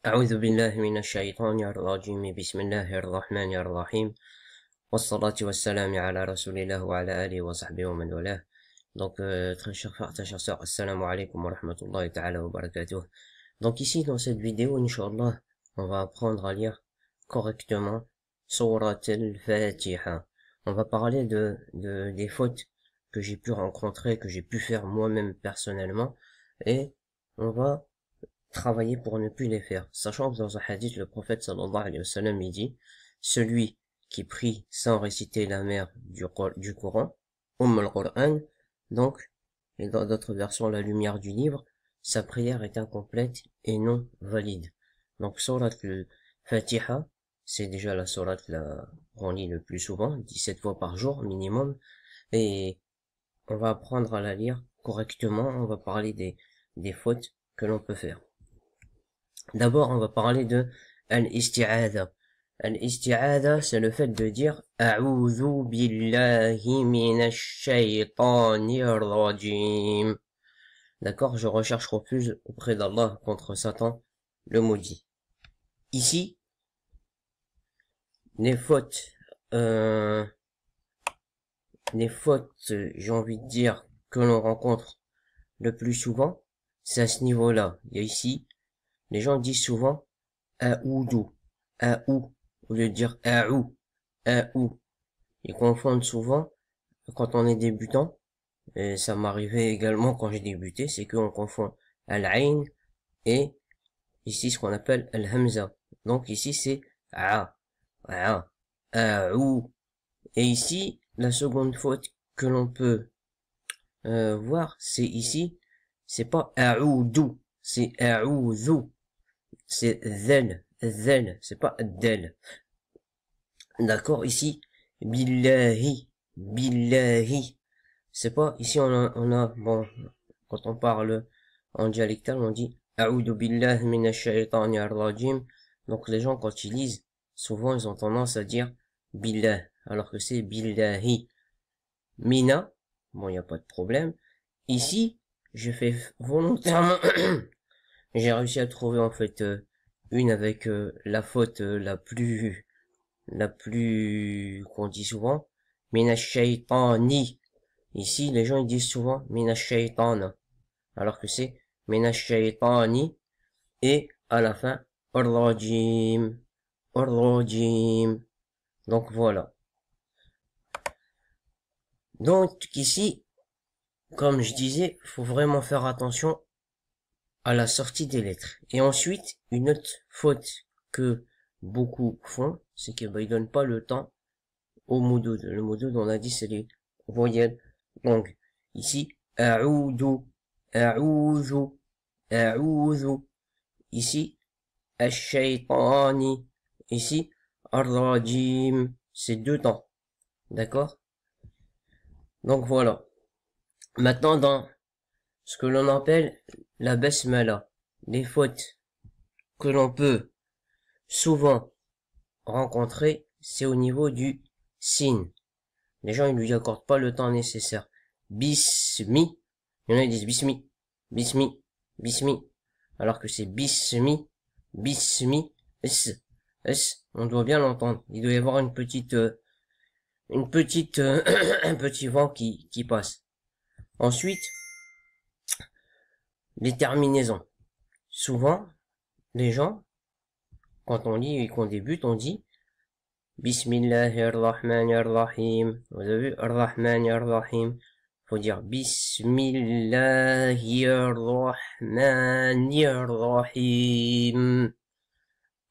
أعوذ بالله من الشيطان الرجيم بسم الله الرحمن الرحيم والصلاة والسلام على رسول الله وعلى آله وصحبه ومن والاه. Donc très chers frères, très chers sœurs, assalamu alaikum wa rahmatullahi ta'ala wa barakatuh. Donc ici dans cette vidéo, Inch'Allah, on va apprendre à lire correctement Surat al-Fatiha. On va parler des fautes que j'ai pu rencontrer, que j'ai pu faire moi-même personnellement, et on va travailler pour ne plus les faire. Sachant que dans un hadith, le prophète sallallahu alayhi wa sallam, il dit, celui qui prie sans réciter la mère du Coran, al-Qur'an, donc, et dans d'autres versions, la lumière du livre, sa prière est incomplète et non valide. Donc, surat al-Fatiha, c'est déjà la surat qu'on lit le plus souvent, 17 fois par jour minimum, et on va apprendre à la lire correctement, on va parler des fautes que l'on peut faire. D'abord, on va parler de al-isti'adha. Al-isti'adha, c'est le fait de dire A'udhu billahi minash shaytanir rajim. D'accord, je recherche refuge auprès d'Allah contre Satan, le maudit. Ici, les fautes, j'ai envie de dire, que l'on rencontre le plus souvent, c'est à ce niveau-là. Il y a ici, les gens disent souvent A'udhu, A'ou, au lieu de dire A'ou, A'ou. Ils confondent souvent quand on est débutant, et ça m'arrivait également quand j'ai débuté, c'est qu'on confond Al-Ain et ici ce qu'on appelle Al-Hamza. Donc ici c'est A, A, A'ou. Et ici, la seconde faute que l'on peut voir, c'est ici, c'est pas A'oudou, c'est A'oudou. C'est Zel, c'est pas Del. D'accord, ici, Billahi, Billahi. C'est pas, ici bon, quand on parle en dialectal, on dit A'udhu billahi minash shaytanir rajim. Donc les gens quand ils lisent, souvent ils ont tendance à dire Billah, alors que c'est Billahi. Mina, bon, il n'y a pas de problème. Ici, je fais volontairement j'ai réussi à trouver en fait une avec la faute la plus qu'on dit souvent, minash shaytani. Ici les gens ils disent souvent minash shaytan alors que c'est minash shaytani et à la fin ar-rajim, ar-rajim. Donc voilà. Donc ici, comme je disais, faut vraiment faire attention à la sortie des lettres. Et ensuite, une autre faute que beaucoup font, c'est qu'ils ne donnent pas le temps au moudoud. Le moudoud, on a dit, c'est les voyelles longues. Ici, a'oudou, a'oudou, a'oudou. Ici, ash-shaytani. Ici, ar-rajim. C'est deux temps. D'accord? Donc voilà. Maintenant, dans ce que l'on appelle la basmala, les fautes que l'on peut souvent rencontrer, c'est au niveau du sin. Les gens, ils lui accordent pas le temps nécessaire. Bismi, il y en a, ils disent bismi, bismi, bismi, alors que c'est bismi, bismi, s, on doit bien l'entendre. Il doit y avoir un petit vent qui passe. Ensuite, les terminaisons. Souvent, les gens, quand on lit et qu'on débute, on dit Bismillahirrahmanirrahim. Vous avez vu Ar-Rahmanirrahim. Faut dire Bismillahirrahmanirrahim.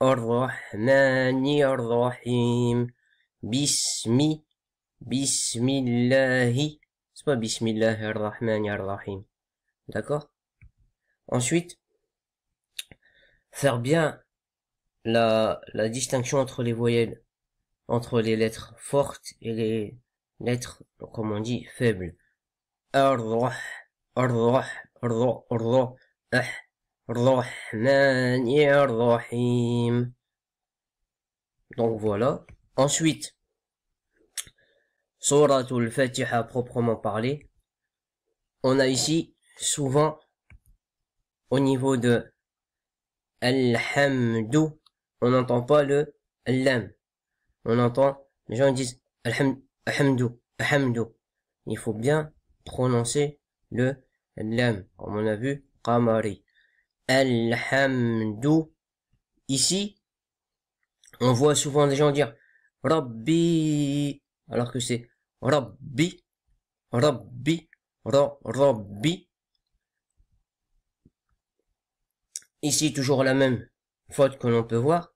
Ar-Rahmanirrahim. Bismillahi. C'est pas Bismillahirrahmanirrahim. D'accord? Ensuite, faire bien la distinction entre les voyelles, entre les lettres fortes et les lettres, comme on dit, faibles. Ar-Rah, Ar-Rah, Ar-Rah, Ar-Rah, Ar-Rahmanir-Rahim. Donc voilà. Ensuite, Suratul Fatiha proprement parlé. On a ici, souvent, au niveau de alhamdu. On n'entend pas le lam. On entend, les gens disent alhamdu, alhamdu. Il faut bien prononcer le lam, comme on a vu, qamari. Alhamdu. Ici, on voit souvent des gens dire Rabbi, alors que c'est Rabbi, Rabbi, Rabbi. Ici, toujours la même faute que l'on peut voir.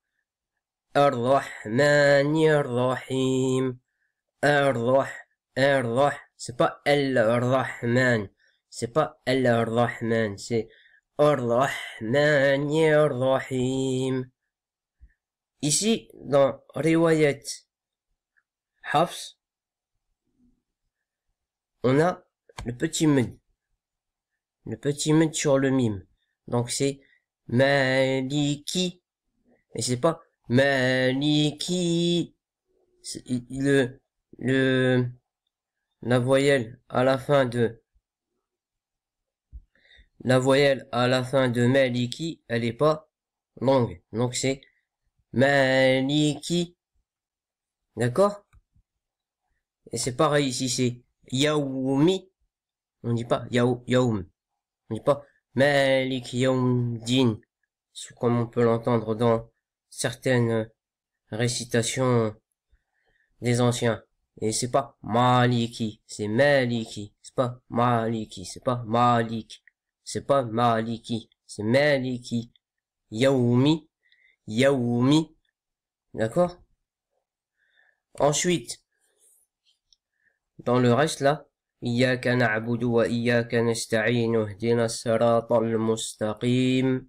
Ar-Rahmani Ar-Rahim. C'est pas Al-Rahman. C'est pas Al-Rahman. C'est Ar-Rahmani Ar-Rahim. Ici, dans Riwayat Hafs, on a le petit mud. Le petit mud sur le mime. Donc c'est Maliki. Et c'est pas Maliki. La voyelle à la fin de Maliki, elle est pas longue. Donc c'est Maliki. D'accord? Et c'est pareil ici, c'est Yaoumi. On dit pas Yaoum. On dit pas Malik Yaoumdin. Comme on peut l'entendre dans certaines récitations des anciens. Et c'est pas Maliki, c'est Maliki. C'est pas Maliki, c'est pas Malik. C'est pas Maliki, c'est Maliki. Yaoumi. Yaoumi. D'accord? Ensuite, dans le reste là, Iyyaka na'budu wa iyyaka nasta'in ihdina as-siratal mustaqim.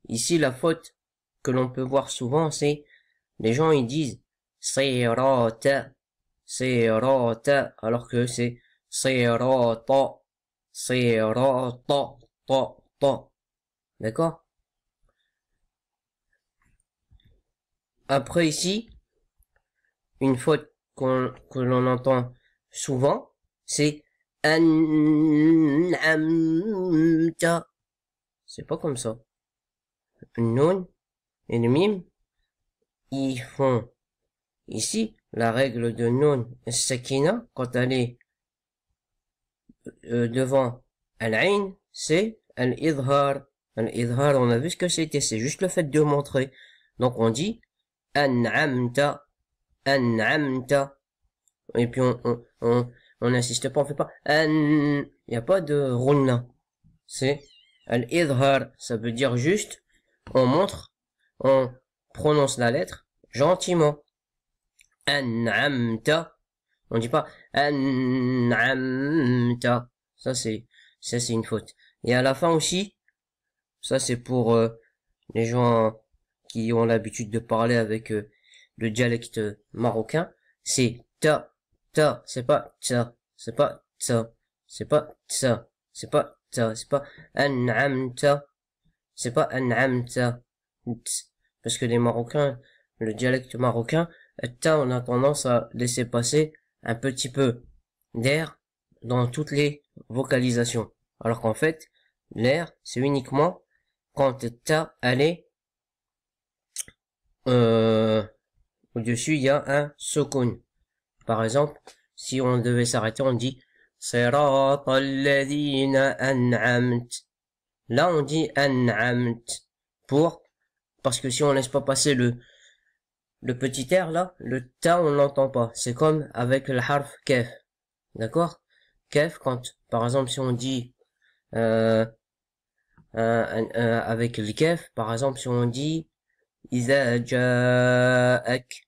Ici, la faute que l'on peut voir souvent, c'est les gens ils disent sirata, sirata, alors que c'est sirata, sirata, ta. D'accord? Après ici, une faute que l'on entend souvent, c'est an'amta. C'est pas comme ça. Nun et le mime, ils font ici la règle de nun et sakina quand elle est devant al-ain, c'est al-idhar. Al-idhar, on a vu ce que c'était, c'est juste le fait de montrer. Donc on dit an'amta, an'amta. Et puis on n'insiste pas, on fait pas il n'y a pas de runna. C'est al-idhar, ça veut dire juste on montre, on prononce la lettre gentiment. An'amta, on dit pas an'amta. Ça c'est une faute. Et à la fin aussi, ça c'est pour les gens qui ont l'habitude de parler avec le dialecte marocain, c'est ta, c'est pas ta, c'est pas ta, c'est pas ta, c'est pas ta, c'est pas an'amta, c'est pas an'amta. Parce que les Marocains, le dialecte marocain, ta, on a tendance à laisser passer un petit peu d'air dans toutes les vocalisations. Alors qu'en fait, l'air, c'est uniquement quand ta, elle est au-dessus, il y a un sukun. Par exemple, si on devait s'arrêter, on dit Siratal ladhina an'amt. Là, on dit an'amt parce que si on laisse pas passer le petit air là, le ta on l'entend pas. C'est comme avec le harf kef. D'accord? Kef, quand, par exemple, si on dit avec le kef, par exemple, si on dit إذا جاءك,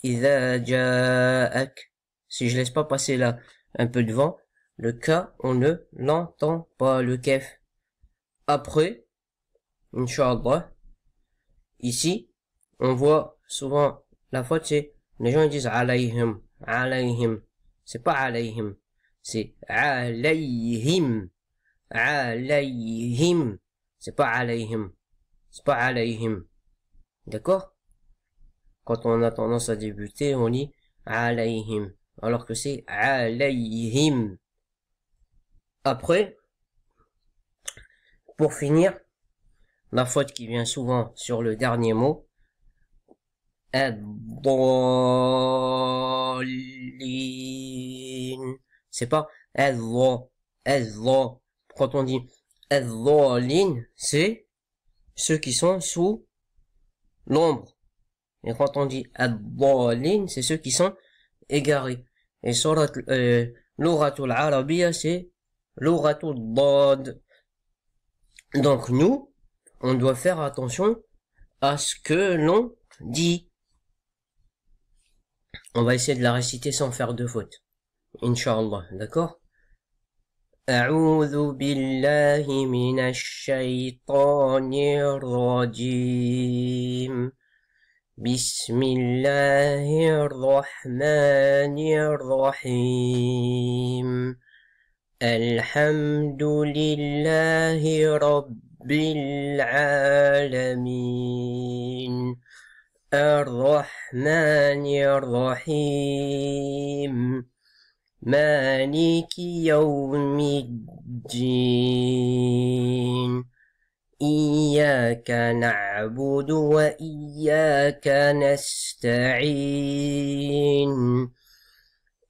إذا جاءك. Si je laisse pas passer là un peu de vent, le K, on ne l'entend pas, le kef. Après, Inch'Allah, ici, on voit souvent la faute, c'est, les gens ils disent alayhim, alayhim. C'est pas alayhim, c'est alayhim, alayhim. C'est pas alayhim, c'est pas alayhim. D'accord? Quand on a tendance à débuter, on dit alayhim, alors que c'est alayhim. Après, pour finir, la faute qui vient souvent sur le dernier mot. الضالين. C'est pas الضالين. Quand on dit الضالين, c'est ceux qui sont sous l'ombre. Et quand on dit الضالين, c'est ceux qui sont égarés. Et لغة العربية, c'est لغة الضاد. Donc nous, on doit faire attention à ce que l'on dit. On va essayer de la réciter sans faire de faute. Inch'Allah, d'accord? أعوذ بالله من الشيطان الرجيم. بسم الله الرحمن الرحيم. الحمد لله رب العالمين. الرحمن الرحيم. مالك يوم الدين. إياك نعبد وإياك نستعين.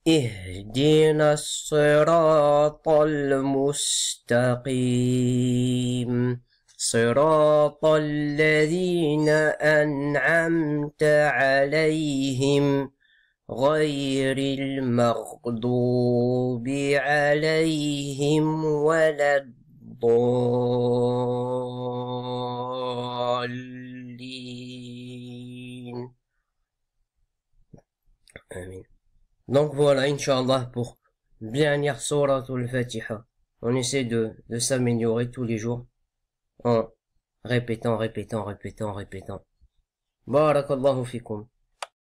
اهدنا الصراط المستقيم. صراط الذين أنعمت عليهم غير المغضوب عليهم ولا الضالين. Amin. Donc voilà, Inch'Allah, pour bien lire Surat al-Fatiha. On essaie de s'améliorer tous les jours en répétant. Barakallahu fikum.